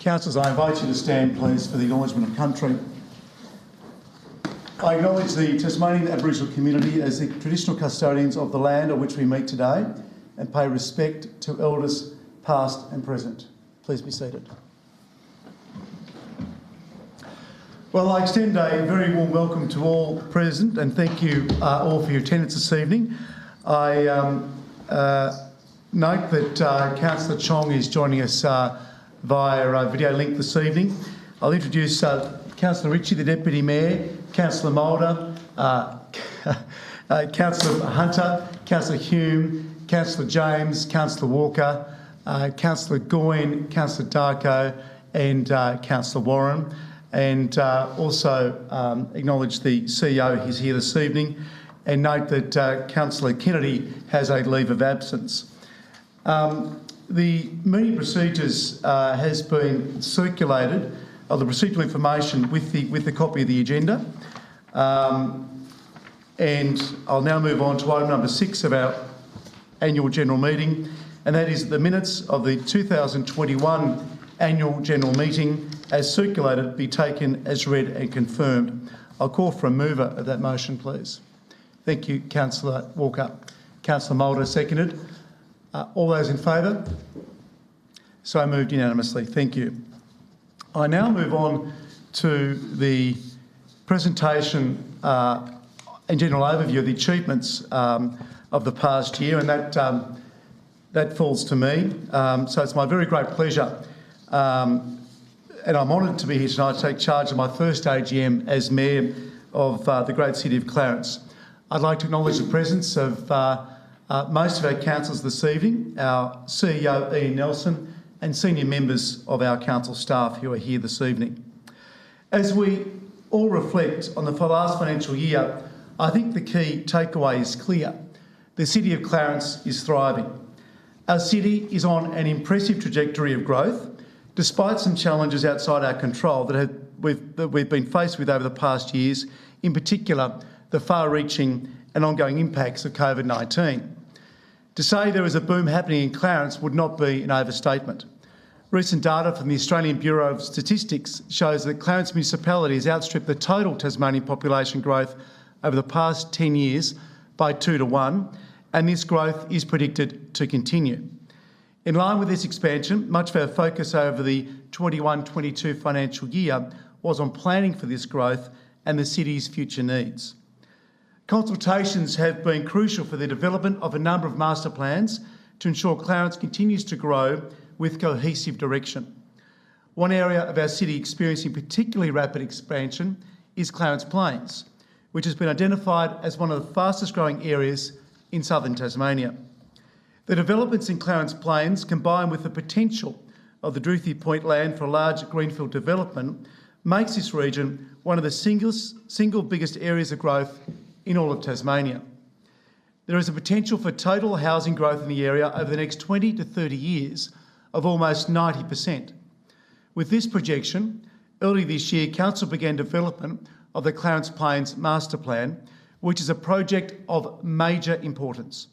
Councillors, I invite you to stand, please, for the acknowledgement of country. I acknowledge the Tasmanian Aboriginal community as the traditional custodians of the land on which we meet today and pay respect to elders past and present. Please be seated. Well, I extend a very warm welcome to all present and thank you all for your attendance this evening. I note that Councillor Chong is joining us via video link this evening. I'll introduce Councillor Ritchie, the Deputy Mayor, Councillor Mulder, Councillor Hunter, Councillor Hume, Councillor James, Councillor Walker, Councillor Goyne, Councillor Darko and Councillor Warren. And also acknowledge the CEO who's here this evening and note that Councillor Kennedy has a leave of absence. The meeting procedures has been circulated, the procedural information with the copy of the agenda. And I'll now move on to item number 6 of our annual general meeting, and that is the minutes of the 2021 annual general meeting as circulated be taken as read and confirmed. I'll call for a mover of that motion, please. Thank you, Councillor Walker. Councillor Mulder seconded. All those in favour? So moved unanimously. Thank you. I now move on to the presentation and general overview of the achievements of the past year, and that falls to me. So it's my very great pleasure, and I'm honoured to be here tonight to take charge of my first AGM as Mayor of the great city of Clarence. I'd like to acknowledge the presence of most of our councillors this evening, our CEO Ian Nelson and senior members of our council staff who are here this evening. As we all reflect on the last financial year, I think the key takeaway is clear. The city of Clarence is thriving. Our city is on an impressive trajectory of growth, despite some challenges outside our control that we've been faced with over the past years, in particular the far-reaching and ongoing impacts of COVID-19. To say there is a boom happening in Clarence would not be an overstatement. Recent data from the Australian Bureau of Statistics shows that Clarence municipality has outstripped the total Tasmanian population growth over the past 10 years by 2 to 1, and this growth is predicted to continue. In line with this expansion, much of our focus over the 21-22 financial year was on planning for this growth and the city's future needs. Consultations have been crucial for the development of a number of master plans to ensure Clarence continues to grow with cohesive direction. One area of our city experiencing particularly rapid expansion is Clarence Plains, which has been identified as one of the fastest growing areas in southern Tasmania. The developments in Clarence Plains, combined with the potential of the Druthi Point land for a large greenfield development, makes this region one of the single biggest areas of growth in all of Tasmania. There is a potential for total housing growth in the area over the next 20 to 30 years of almost 90%. With this projection, early this year, Council began development of the Clarence Plains Master Plan, which is a project of major importance.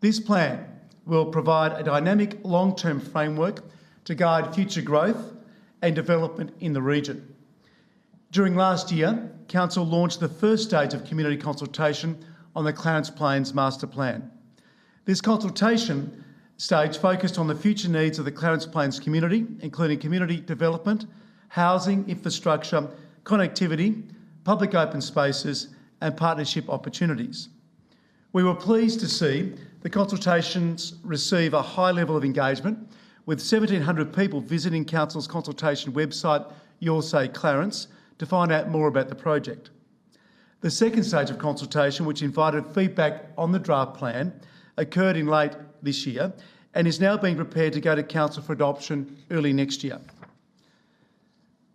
This plan will provide a dynamic long-term framework to guide future growth and development in the region. During last year, Council launched the first stage of community consultation on the Clarence Plains Master Plan. This consultation stage focused on the future needs of the Clarence Plains community, including community development, housing, infrastructure, connectivity, public open spaces and partnership opportunities. We were pleased to see the consultations receive a high level of engagement, with 1,700 people visiting Council's consultation website, Your Say Clarence, to find out more about the project. The second stage of consultation, which invited feedback on the draft plan, occurred in late this year and is now being prepared to go to Council for adoption early next year.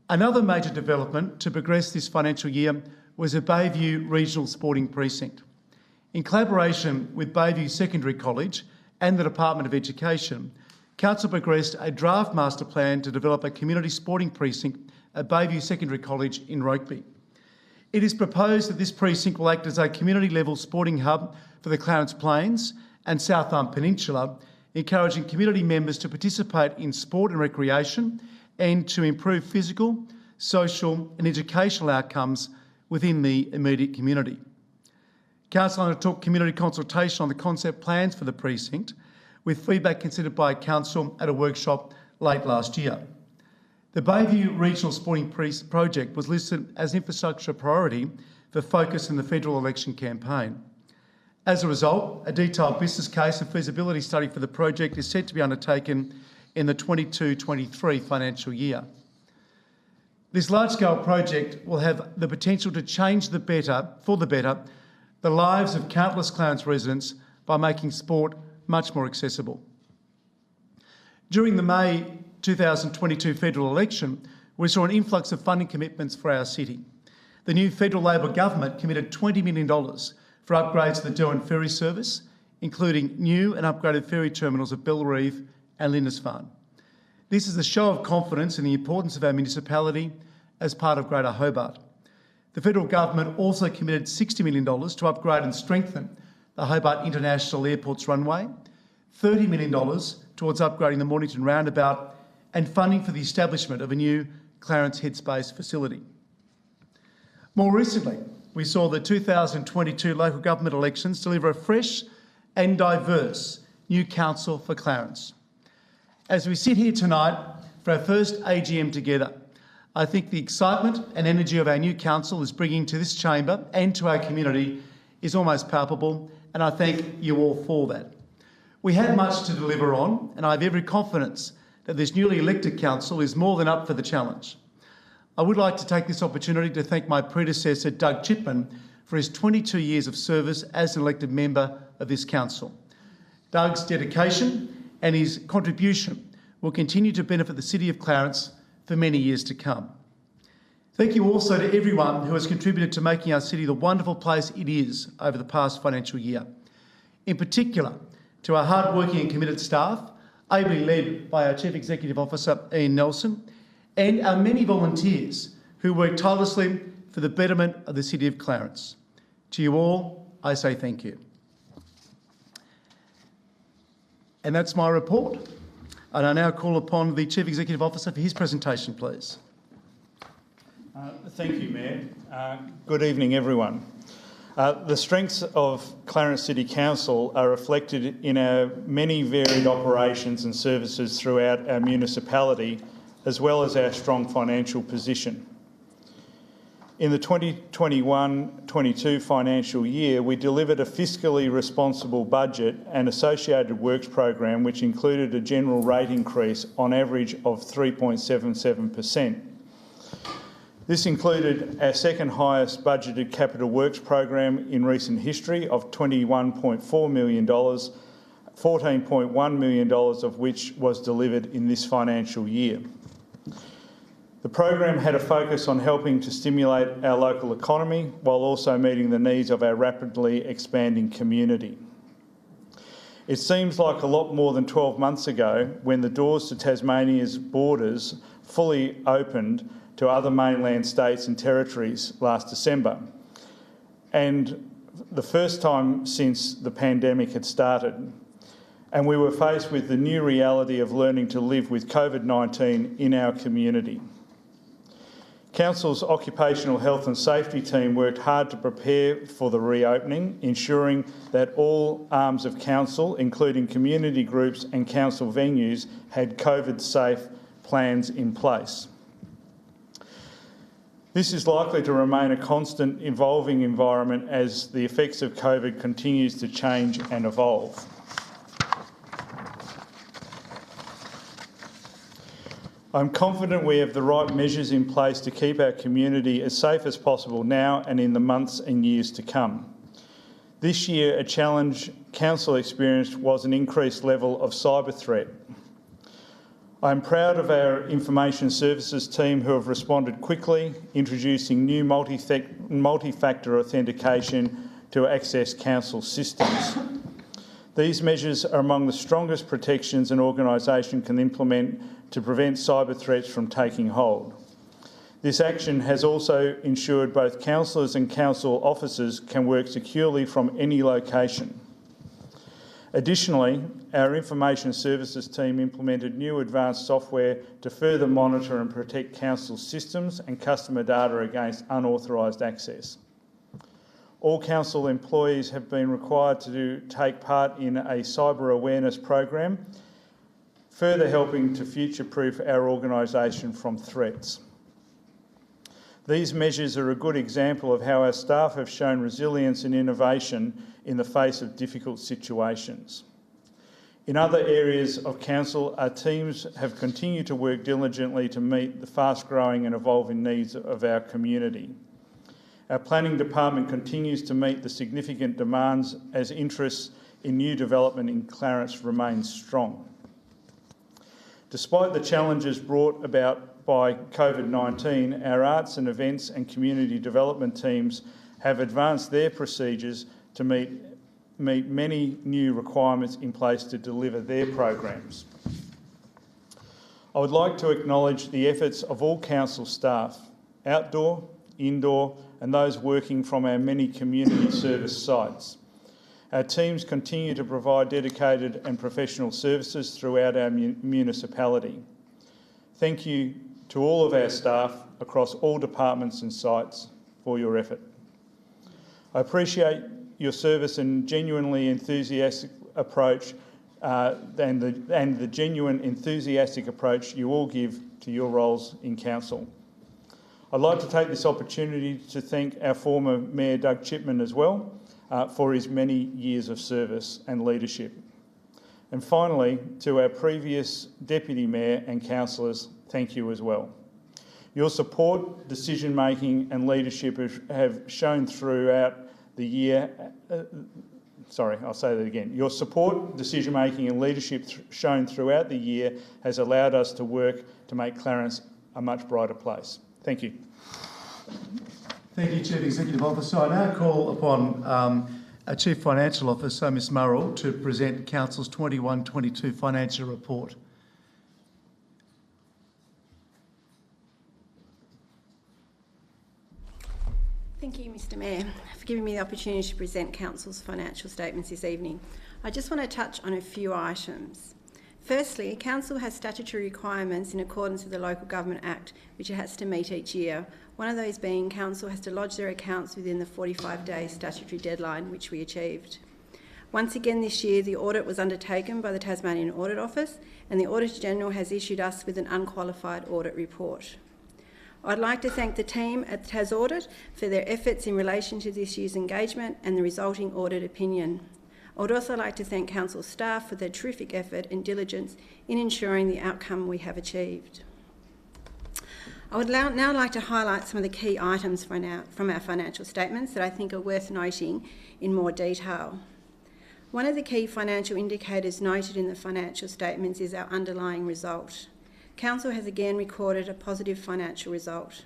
Another major development to progress this financial year was the Bayview Regional Sporting Precinct. In collaboration with Bayview Secondary College and the Department of Education, Council progressed a draft master plan to develop a community sporting precinct at Bayview Secondary College in Rokeby. It is proposed that this precinct will act as a community-level sporting hub for the Clarence Plains and South Arm Peninsula, encouraging community members to participate in sport and recreation and to improve physical, social and educational outcomes within the immediate community. Council undertook community consultation on the concept plans for the precinct, with feedback considered by Council at a workshop late last year. The Bayview Regional Sporting Project was listed as an infrastructure priority for focus in the federal election campaign. As a result, a detailed business case and feasibility study for the project is set to be undertaken in the 22-23 financial year. This large-scale project will have the potential to change for the better, the lives of countless Clarence residents by making sport much more accessible. During the May 2022 federal election, we saw an influx of funding commitments for our city. The new federal Labor government committed $20 million for upgrades to the Derwent ferry service, including new and upgraded ferry terminals at Bellerive and Lindisfarne. This is a show of confidence in the importance of our municipality as part of Greater Hobart. The federal government also committed $60 million to upgrade and strengthen the Hobart International Airport's runway, $30 million towards upgrading the Mornington roundabout, and funding for the establishment of a new Clarence Headspace facility. More recently, we saw the 2022 local government elections deliver a fresh and diverse new council for Clarence. As we sit here tonight for our first AGM together, I think the excitement and energy of our new council is bringing to this chamber and to our community is almost palpable, and I thank you all for that. We have much to deliver on, and I have every confidence that this newly elected council is more than up for the challenge. I would like to take this opportunity to thank my predecessor, Doug Chipman, for his 22 years of service as an elected member of this council. Doug's dedication and his contribution will continue to benefit the City of Clarence for many years to come. Thank you also to everyone who has contributed to making our city the wonderful place it is over the past financial year. In particular, to our hard-working and committed staff, ably led by our Chief Executive Officer, Ian Nelson, and our many volunteers who work tirelessly for the betterment of the City of Clarence. To you all, I say thank you. And that's my report. And I now call upon the Chief Executive Officer for his presentation, please. Thank you, Mayor. Good evening, everyone. The strengths of Clarence City Council are reflected in our many varied operations and services throughout our municipality, as well as our strong financial position. In the 2021-22 financial year, we delivered a fiscally responsible budget and associated works program, which included a general rate increase on average of 3.77%. This included our second highest budgeted capital works program in recent history of $21.4 million, $14.1 million of which was delivered in this financial year. The program had a focus on helping to stimulate our local economy while also meeting the needs of our rapidly expanding community. It seems like a lot more than 12 months ago when the doors to Tasmania's borders fully opened to other mainland states and territories last December, and the first time since the pandemic had started. And we were faced with the new reality of learning to live with COVID-19 in our community. Council's occupational health and safety team worked hard to prepare for the reopening, ensuring that all arms of council, including community groups and council venues, had COVID-safe plans in place. This is likely to remain a constant evolving environment as the effects of COVID continues to change and evolve. I'm confident we have the right measures in place to keep our community as safe as possible now and in the months and years to come. This year, a challenge Council experienced was an increased level of cyber threat. I'm proud of our information services team who have responded quickly, introducing new multi-factor authentication to access Council systems. These measures are among the strongest protections an organisation can implement to prevent cyber threats from taking hold. This action has also ensured both councillors and council officers can work securely from any location. Additionally, our information services team implemented new advanced software to further monitor and protect council systems and customer data against unauthorised access. All council employees have been required to take part in a cyber awareness program, further helping to future-proof our organisation from threats. These measures are a good example of how our staff have shown resilience and innovation in the face of difficult situations. In other areas of council, our teams have continued to work diligently to meet the fast-growing and evolving needs of our community. Our planning department continues to meet the significant demands as interest in new development in Clarence remains strong. Despite the challenges brought about by COVID-19, our arts and events and community development teams have advanced their procedures to meet many new requirements in place to deliver their programs. I would like to acknowledge the efforts of all council staff, outdoor, indoor, and those working from our many community service sites. Our teams continue to provide dedicated and professional services throughout our municipality. Thank you to all of our staff across all departments and sites for your effort. I appreciate your service and genuinely enthusiastic approach and the genuine enthusiastic approach you all give to your roles in council. I'd like to take this opportunity to thank our former Mayor Doug Chipman as well for his many years of service and leadership. And finally, to our previous Deputy Mayor and councillors, thank you as well. Your support, decision-making and leadership have shown throughout the year. I'll say that again. Your support, decision-making and leadership shown throughout the year has allowed us to work to make Clarence a much brighter place. Thank you. Thank you, Chief Executive Officer. I now call upon our Chief Financial Officer, Ms Murrell, to present Council's 21-22 financial report. Thank you, Mr Mayor, for giving me the opportunity to present Council's financial statements this evening. I just want to touch on a few items. Firstly, Council has statutory requirements in accordance with the Local Government Act, which it has to meet each year. One of those being Council has to lodge their accounts within the 45-day statutory deadline, which we achieved. Once again this year, the audit was undertaken by the Tasmanian Audit Office, and the Auditor-General has issued us with an unqualified audit report. I'd like to thank the team at Tas Audit for their efforts in relation to this year's engagement and the resulting audit opinion. I would also like to thank Council staff for their terrific effort and diligence in ensuring the outcome we have achieved. I would now like to highlight some of the key items from our financial statements that I think are worth noting in more detail. One of the key financial indicators noted in the financial statements is our underlying result. Council has again recorded a positive financial result.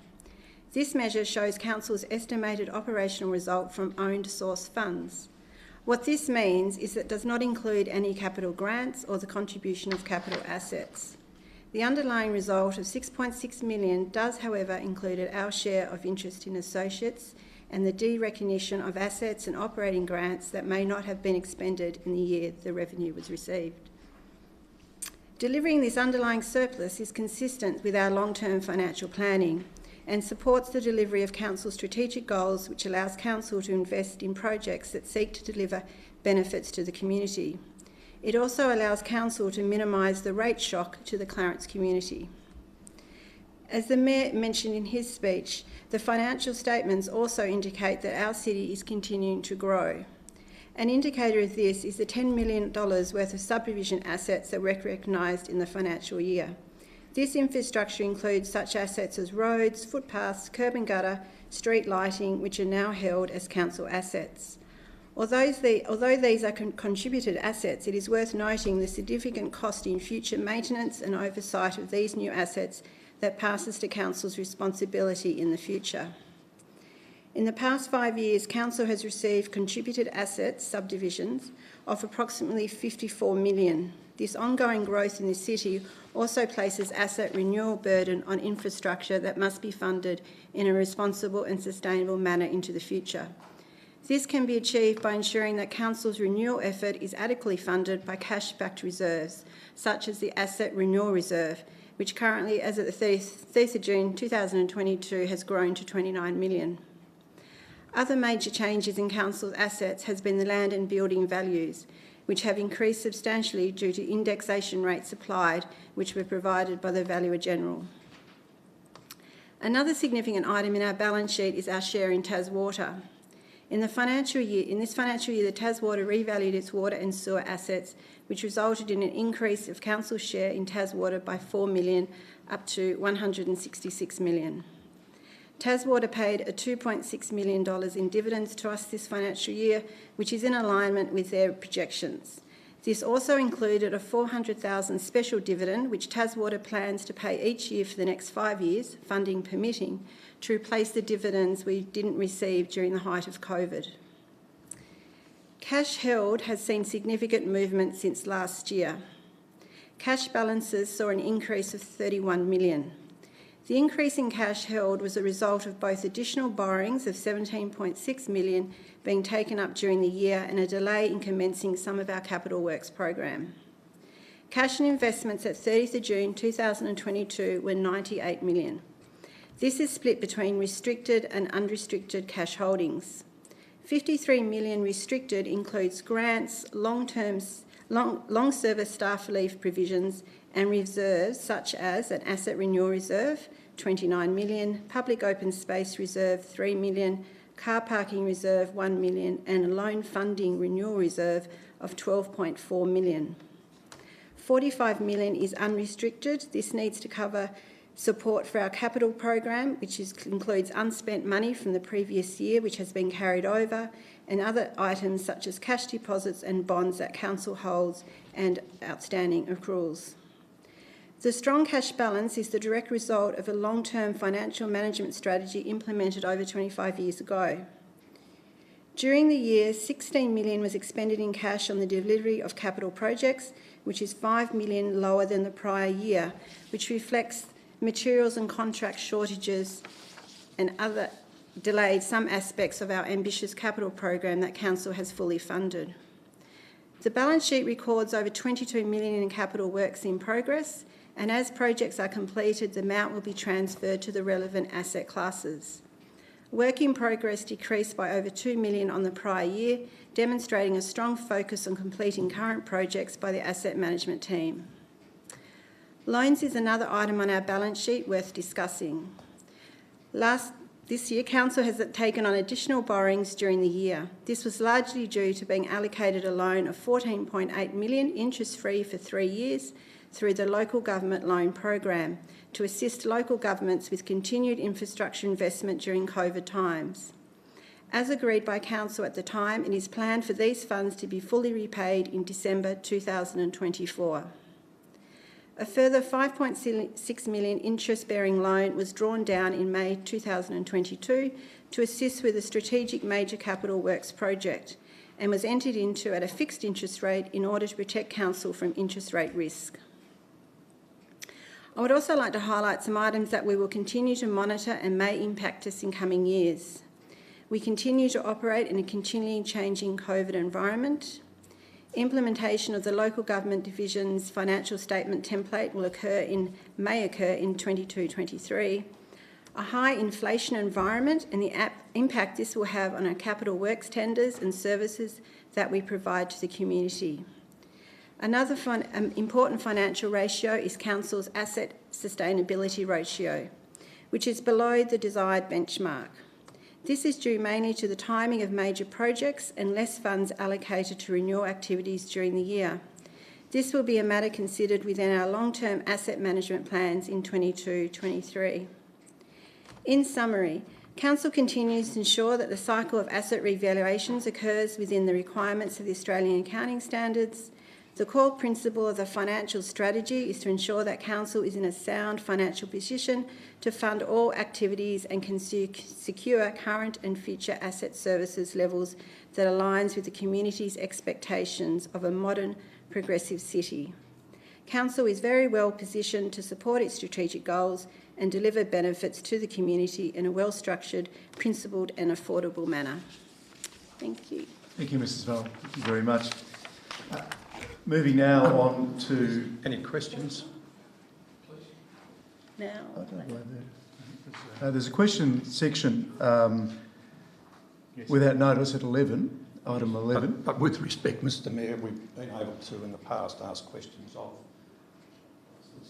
This measure shows Council's estimated operational result from owned source funds. What this means is that it does not include any capital grants or the contribution of capital assets. The underlying result of $6.6 million does, however, include our share of interest in associates and the derecognition of assets and operating grants that may not have been expended in the year the revenue was received. Delivering this underlying surplus is consistent with our long-term financial planning and supports the delivery of Council's strategic goals, which allows Council to invest in projects that seek to deliver benefits to the community. It also allows Council to minimise the rate shock to the Clarence community. As the Mayor mentioned in his speech, the financial statements also indicate that our city is continuing to grow. An indicator of this is the $10 million worth of subdivision assets that were recognised in the financial year. This infrastructure includes such assets as roads, footpaths, curb and gutter, street lighting, which are now held as council assets. Although these are contributed assets, it is worth noting the significant cost in future maintenance and oversight of these new assets that passes to Council's responsibility in the future. In the past 5 years, Council has received contributed assets, subdivisions, of approximately $54 million. This ongoing growth in the city also places asset renewal burden on infrastructure that must be funded in a responsible and sustainable manner into the future. This can be achieved by ensuring that Council's renewal effort is adequately funded by cash-backed reserves, such as the Asset Renewal Reserve, which currently, as at the 30th of June 2022, has grown to $29 million. Other major changes in Council's assets has been the land and building values, which have increased substantially due to indexation rates applied, which were provided by the Valuer General. Another significant item in our balance sheet is our share in TasWater. In this financial year, the TasWater revalued its water and sewer assets, which resulted in an increase of Council's share in TasWater by $4 million up to $166 million. TasWater paid a $2.6 million in dividends to us this financial year, which is in alignment with their projections. This also included a $400,000 special dividend, which TasWater plans to pay each year for the next 5 years, funding permitting, to replace the dividends we didn't receive during the height of COVID. Cash held has seen significant movement since last year. Cash balances saw an increase of $31 million. The increase in cash held was a result of both additional borrowings of $17.6 million being taken up during the year and a delay in commencing some of our capital works program. Cash and investments at 30th of June 2022 were $98 million. This is split between restricted and unrestricted cash holdings. $53 million restricted includes grants, long service staff relief provisions and reserves such as an Asset Renewal Reserve, $29 million, Public Open Space Reserve, $3 million, Car Parking Reserve, $1 million, and a Loan Funding Renewal Reserve of $12.4 million. $45 million is unrestricted. This needs to cover support for our capital program, which includes unspent money from the previous year, which has been carried over, and other items such as cash deposits and bonds that Council holds and outstanding accruals. The strong cash balance is the direct result of a long-term financial management strategy implemented over 25 years ago. During the year, $16 million was expended in cash on the delivery of capital projects, which is $5 million lower than the prior year, which reflects materials and contract shortages and other delayed some aspects of our ambitious capital program that Council has fully funded. The balance sheet records over $22 million in capital works in progress, and as projects are completed, the amount will be transferred to the relevant asset classes. Work in progress decreased by over $2 million on the prior year, demonstrating a strong focus on completing current projects by the asset management team. Loans is another item on our balance sheet worth discussing. This year, Council has taken on additional borrowings during the year. This was largely due to being allocated a loan of $14.8 million, interest-free for 3 years, through the Local Government Loan Program to assist local governments with continued infrastructure investment during COVID times. As agreed by Council at the time, it is planned for these funds to be fully repaid in December 2024. A further $5.6 million interest-bearing loan was drawn down in May 2022 to assist with a strategic major capital works project and was entered into at a fixed interest rate in order to protect Council from interest rate risk. I would also like to highlight some items that we will continue to monitor and may impact us in coming years. We continue to operate in a continually changing COVID environment. Implementation of the Local Government Division's financial statement template may occur in 22-23. A high inflation environment and the impact this will have on our capital works tenders and services that we provide to the community. Another important financial ratio is Council's Asset Sustainability Ratio, which is below the desired benchmark. This is due mainly to the timing of major projects and less funds allocated to renewal activities during the year. This will be a matter considered within our long-term asset management plans in 22-23. In summary, Council continues to ensure that the cycle of asset revaluations occurs within the requirements of the Australian accounting standards. The core principle of the financial strategy is to ensure that Council is in a sound financial position to fund all activities and can secure current and future asset services levels that aligns with the community's expectations of a modern, progressive city. Council is very well positioned to support its strategic goals and deliver benefits to the community in a well-structured, principled and affordable manner. Thank you. Thank you, Mrs. Vell. Thank you very much. Moving now on to... Any questions? Now, there's a question section without notice at 11, item 11. But with respect, Mr Mayor, we've been able to in the past ask questions of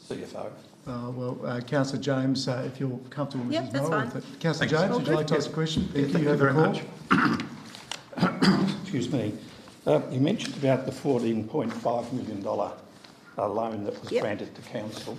the CFO. Councillor James, if you're comfortable, Yep, Mrs. that's Morrow. fine. Councillor Thanks. James, would you like to ask a question? Thank you very much. Excuse me. You mentioned about the $14.5 million loan that was granted to council.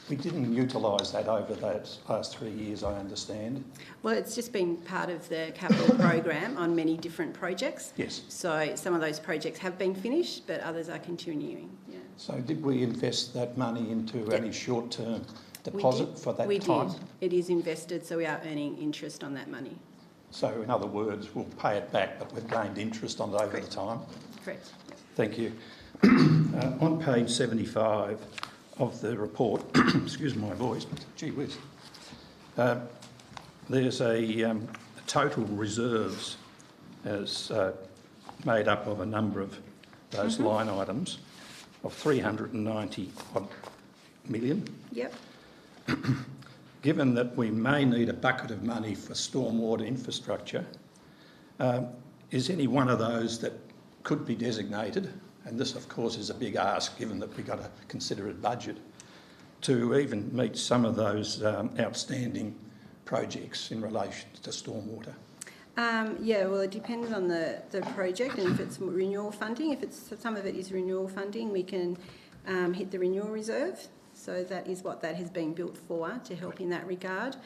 We didn't utilise that over those last 3 years, I understand. well, it's just been part of the capital program on many different projects. Yes. So some of those projects have been finished, but others are continuing. Yeah. So did we invest that money into any short-term deposit for that we time? did. It is invested, so we are earning interest on that money. So in other words, we'll pay it back, but we've gained interest on it over the time? Correct. Yep. Thank you. On page 75 of the report, excuse my voice, but gee whiz, there's a total reserves as made up of a number of those line items of 390 odd million. Yep. Given that we may need a bucket of money for stormwater infrastructure, is any one of those that could be designated, and this of course is a big ask given that we've got a considerate budget, to even meet some of those outstanding projects in relation to stormwater? Yeah, well, it depends on the project and if it's renewal funding. If some of it is renewal funding, we can hit the renewal reserve. So that is what that has been built for, to help in that regard.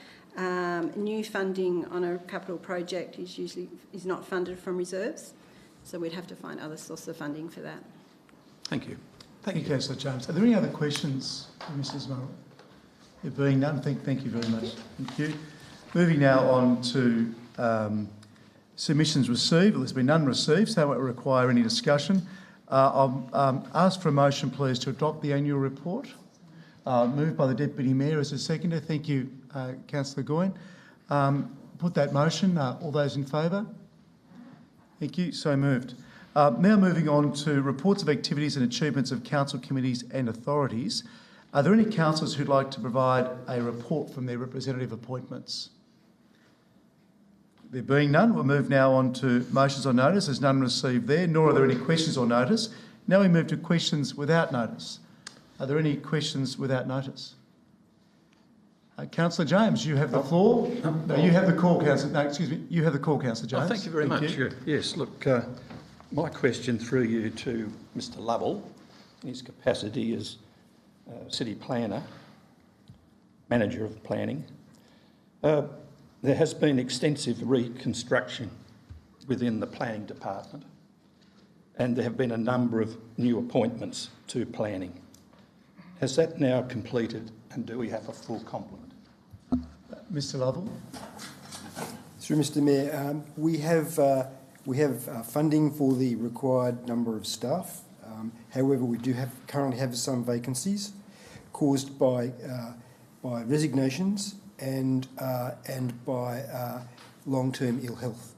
New funding on a capital project is not funded from reserves, so we'd have to find other sources of funding for that. Thank you. Thank you, Councillor James. Are there any other questions for Mrs. Morrow? There being none, thank you very much. Thank you. Moving now on to submissions received. Well, there's been none received, so that won't require any discussion. I'll ask for a motion, please, to adopt the annual report. Moved by the Deputy Mayor as a seconder. Thank you, Councillor Goyne. Put that motion. All those in favour? Thank you. So moved. Now moving on to reports of activities and achievements of council committees and authorities. Are there any councillors who'd like to provide a report from their representative appointments? There being none, we'll move now on to motions on notice. There's none received there, nor are there any questions on notice. Now we move to questions without notice. Are there any questions without notice? Councillor James, you have the floor. No, you have the call, Councillor. No, excuse me. You have the call, Councillor James. Thank you very much. You. Yes, look, my question through you to Mr Lovell, in his capacity as City Planner, Manager of Planning. There has been extensive reconstruction within the Planning Department, and there have been a number of new appointments to planning. Has that now completed, and do we have a full complement? Mr Lovell. Through Mr Mayor, we have funding for the required number of staff. However, we do currently have some vacancies caused by resignations and by long-term ill health.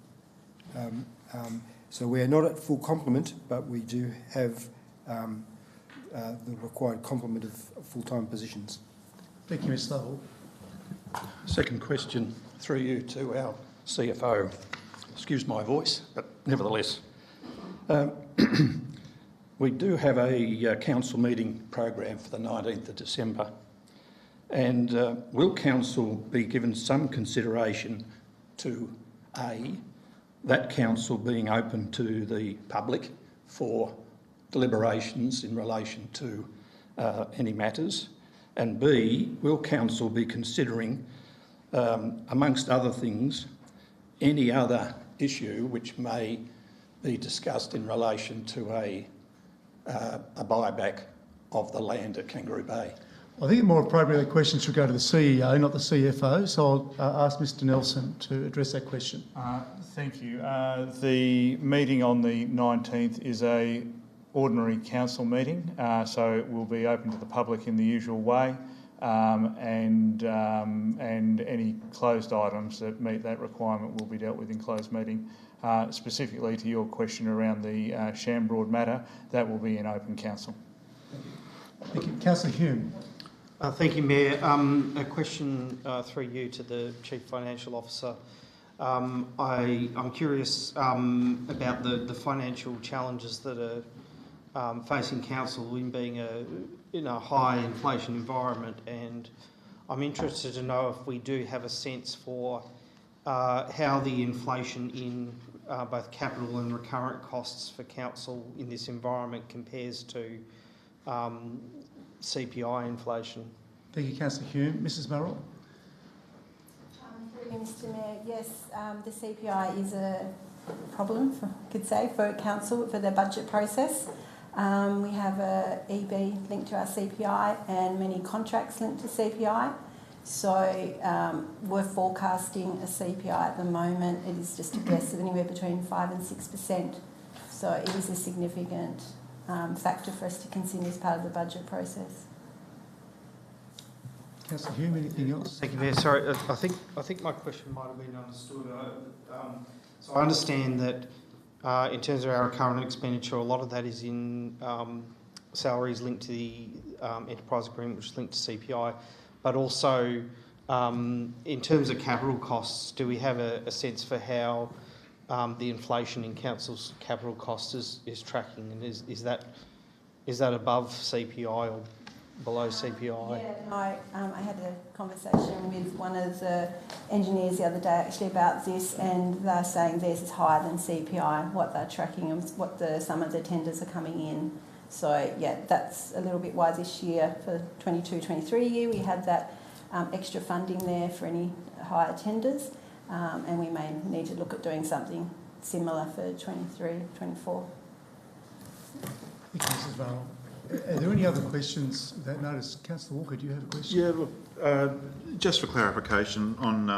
So we are not at full complement, but we do have the required complement of full-time positions. Thank you, Mr Lovell. Second question through you to our CFO. Excuse my voice, but nevertheless. We do have a council meeting program for the 19th of December, and will council be given some consideration to that council being open to the public for deliberations in relation to any matters, and B, will council be considering, amongst other things, any other issue which may be discussed in relation to a buyback of the land at Kangaroo Bay? I think more appropriately the question should go to the CEO, not the CFO, so I'll ask Mr Nelson to address that question. Thank you. The meeting on the 19th is a ordinary council meeting, so it will be open to the public in the usual way. and any closed items that meet that requirement will be dealt with in closed meeting. Specifically to your question around the Shambroad matter, that will be in open council. Thank you. Councillor Hume. Thank you, Mayor. A question through you to the Chief Financial Officer. I'm curious about the financial challenges that are facing council in being in a high inflation environment, and I'm interested to know if we do have a sense for how the inflation in both capital and recurrent costs for council in this environment compares to CPI inflation. Thank you, Councillor Hume. Mrs Murrell. Through you, Mr Mayor, yes, the CPI is a problem, I could say, for council for their budget process. We have a EB linked to our CPI and many contracts linked to CPI. So we're forecasting a CPI at the moment. It is just a guess of anywhere between 5 and 6%. So it is a significant factor for us to consider as part of the budget process. Councillor Hume, anything else? Thank you, Mayor. Sorry, I think my question might have been understood. So I understand that in terms of our current expenditure, a lot of that is in salaries linked to the enterprise agreement, which is linked to CPI, but also in terms of capital costs, do we have a sense for how the inflation in council's capital costs is tracking, and is that above CPI or below CPI? Yeah, I had a conversation with one of the engineers the other day actually about this, and they're saying theirs is higher than CPI, what they're tracking and what some of the tenders are coming in. So yeah, that's a little bit why this year for 22-23 year we had that extra funding there for any higher tenders, and we may need to look at doing something similar for 23-24. Thank you, Mrs Murrell. Are there any other questions without notice? Councillor Walker, do you have a question? Yeah, look, just for clarification, on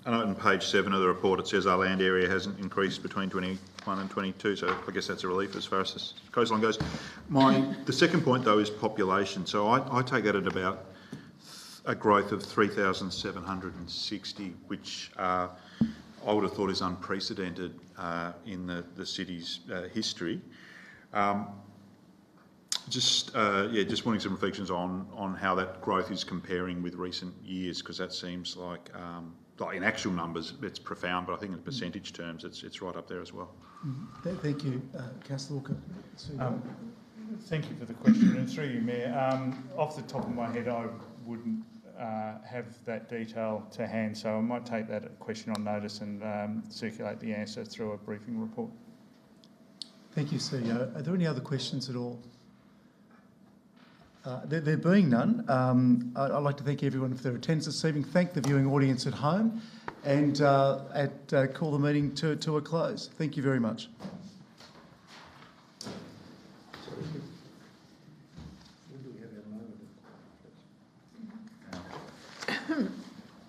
I know on page 7 of the report it says our land area hasn't increased between 21 and 22, so I guess that's a relief as far as this coastline goes. The second point, though, is population. So I take that at about a growth of 3,760, which I would have thought is unprecedented in the city's history. Just wanting some reflections on how that growth is comparing with recent years, because that seems like in actual numbers it's profound, but I think in percentage terms it's right up there as well. Thank you, Councillor Walker. Thank you for the question, and through you, Mayor. Off the top of my head, I wouldn't have that detail to hand, so I might take that question on notice and circulate the answer through a briefing report. Thank you, CEO. Are there any other questions at all? There being none, I'd like to thank everyone for their attendance this evening, thank the viewing audience at home, and call the meeting to a close. Thank you very much. When do we have our moment?